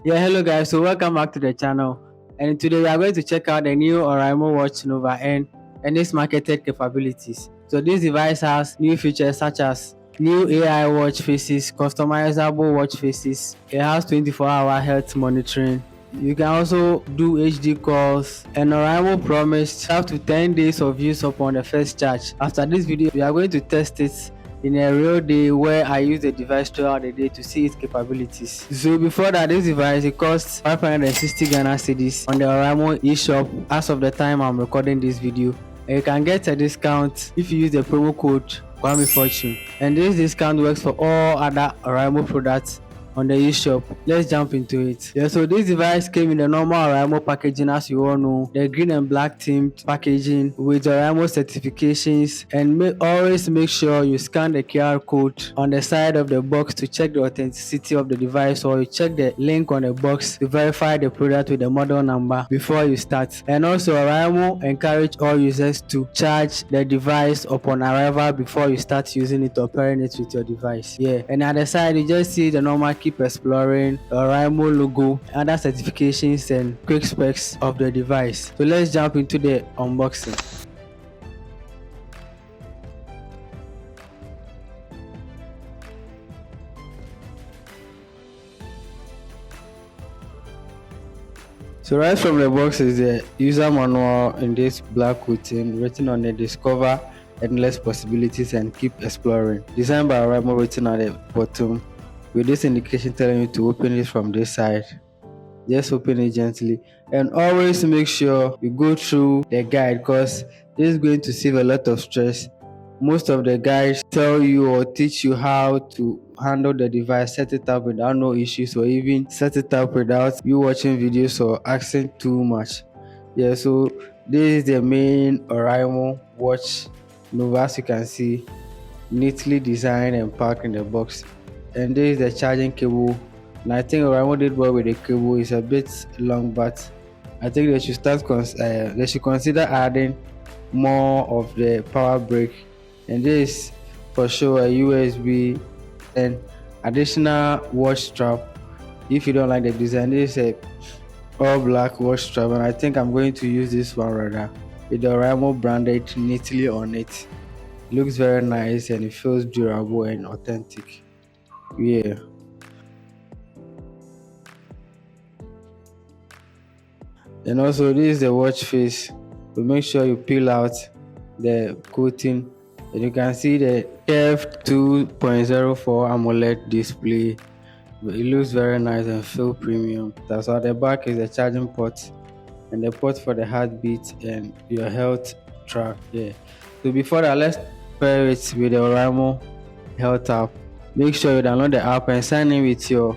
Yeah, hello guys. So welcome back to the channel. And today we are going to check out the new Oraimo Watch Nova N and its marketed capabilities. So this device has new features such as new AI watch faces, customizable watch faces. It has 24-hour health monitoring. You can also do HD calls, and Oraimo promised up to 10 days of use upon the first charge. After this video, we are going to test it in a real day where I use the device throughout the day to see its capabilities. So before that, this device it costs 560 Ghana cedis on the Oraimo eShop as of the time I'm recording this video. And you can get a discount if you use the promo code Kwame Fortune. And this discount works for all other Oraimo products on the eShop. Let's jump into it. Yeah, so this device came in the normal Oraimo packaging, as you all know, the green and black themed packaging with Oraimo certifications, and always make sure you scan the QR code on the side of the box to check the authenticity of the device, or you check the link on the box to verify the product with the model number before you start. And also Oraimo encourage all users to charge the device upon arrival before you start using it or pairing it with your device. Yeah, and at the side you just see the normal keep exploring, Oraimo logo, other certifications and quick specs of the device. So let's jump into the unboxing. So right from the box is the user manual in this black coating written on the discover endless possibilities and keep exploring. Designed by Oraimo written at the bottom with this indication telling you to open it from this side. Just open it gently and always make sure you go through the guide because this is going to save a lot of stress. Most of the guides tell you or teach you how to handle the device, set it up without no issues, or even set it up without you watching videos or asking too much. Yeah, so this is the main Oraimo watch Nova, as you can see, neatly designed and packed in the box. And this is the charging cable, and I think Oraimo did well with the cable. It's a bit long, but I think they should consider adding more of the power brick. And this for sure a USB and additional watch strap. If you don't like the design, this is a all black watch strap, and I think I'm going to use this one rather with the Oraimo branded neatly on it. It looks very nice and it feels durable and authentic. Yeah. And also this is the watch face. So make sure you peel out the coating, and you can see the curved 2.04 Amoled display. It looks very nice and feel premium. That's why the back is the charging port and the port for the heartbeat and your health track. Yeah. So before that, let's pair it with the Oraimo health app. Make sure you download the app and sign in with your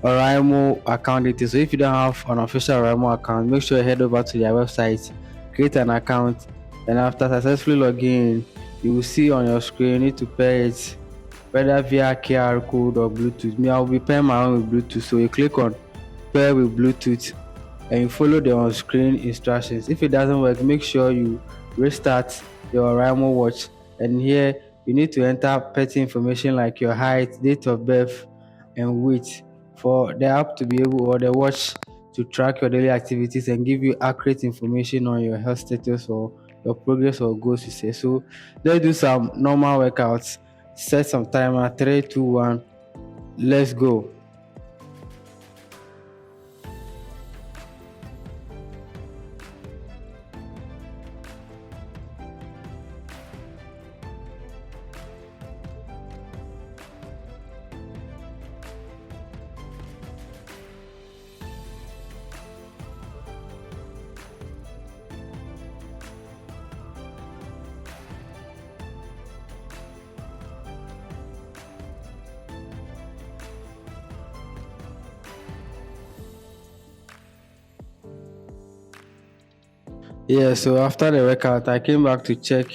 Oraimo account details. So if you don't have an official Oraimo account, make sure you head over to their website, create an account, and after successfully logging in, you will see on your screen you need to pair it whether via QR code or Bluetooth. Me, I will be pairing my own with Bluetooth. So you click on pair with Bluetooth and you follow the on-screen instructions. If it doesn't work, make sure you restart your Oraimo watch. And here you need to enter petty information like your height, date of birth, and weight for the app to be able, or the watch, to track your daily activities and give you accurate information on your health status or your progress or goals, you say. So let's do some normal workouts. Set some timer, 3, 2, 1. Let's go. Yeah, so after the workout, I came back to check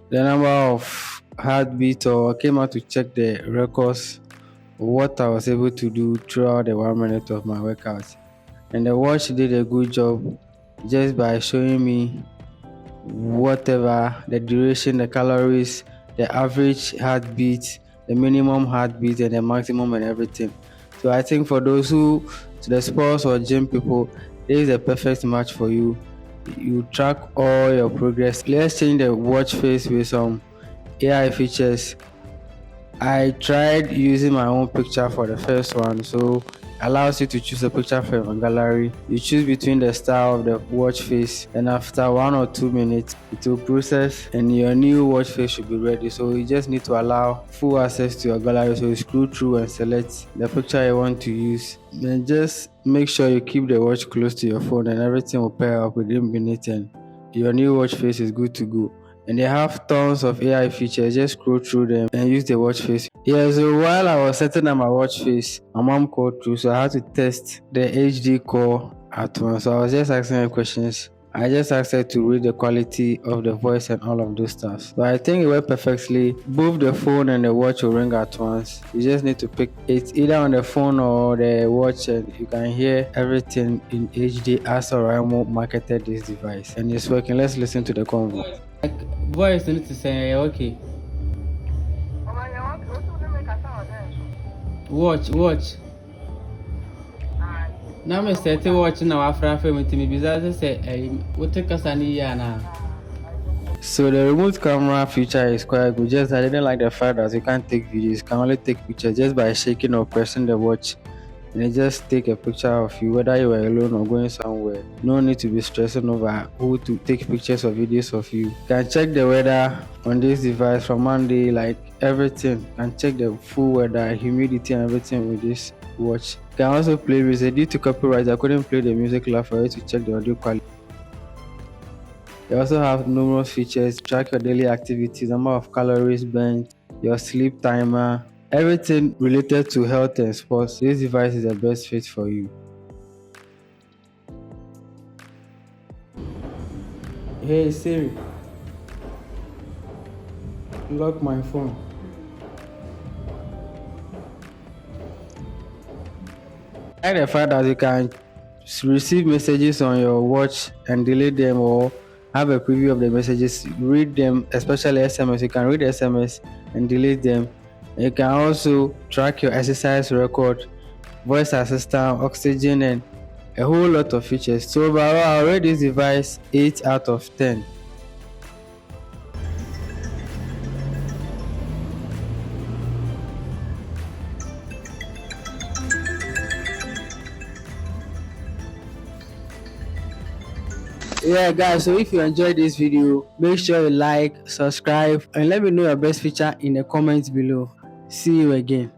the number of heartbeat, or I came out to check the records of what I was able to do throughout the 1 minute of my workout. And the watch did a good job just by showing me whatever the duration, the calories, the average heartbeat, the minimum heartbeat, and the maximum and everything. So I think for those who, to the sports or gym people, this is a perfect match for you. You track all your progress. Let's change the watch face with some AI features. I tried using my own picture for the first one, so allows you to choose a picture from a gallery. You choose between the style of the watch face, and after 1 or 2 minutes, it will process, and your new watch face should be ready. So you just need to allow full access to your gallery. So you scroll through and select the picture you want to use. Then just make sure you keep the watch close to your phone, and everything will pair up within minutes, and your new watch face is good to go. And they have tons of AI features. Just scroll through them and use the watch face. Yeah, so while I was setting up my watch face, my mom called through, so I had to test the HD call at once. So I was just asking her questions. I just asked her to read the quality of the voice and all of those stuff. So I think it went perfectly. Both the phone and the watch will ring at once. You just need to pick it either on the phone or the watch, and you can hear everything in HD as Oraimo marketed this device. And it's working. Let's listen to the convo. Voice need to say okay. Watch. Now me set watch na wafra fe mutimi biza say what kasa ni ya na. So the remote camera feature is quite good. Just I didn't like the fact that you can't take videos. You can only take pictures just by shaking or pressing the watch. And it just take a picture of you, whether you are alone or going somewhere. No need to be stressing over who to take pictures or videos of you. You can check the weather on this device from Monday, like everything. You can check the full weather, humidity, and everything with this watch. You can also play music. Due to copyright, I couldn't play the music live for you to check the audio quality. You also have numerous features, track your daily activities, number of calories burnt, your sleep timer, everything related to health and sports. This device is the best fit for you. Hey Siri, lock my phone. I like the fact that you can receive messages on your watch and delete them, or have a preview of the messages, read them, especially SMS. You can read SMS and delete them. You can also track your exercise record, voice assistant, oxygen, and a whole lot of features. So overall, I rate this device 8 out of 10. Yeah guys, so if you enjoyed this video, make sure you like, subscribe, and let me know your best feature in the comments below. See you again.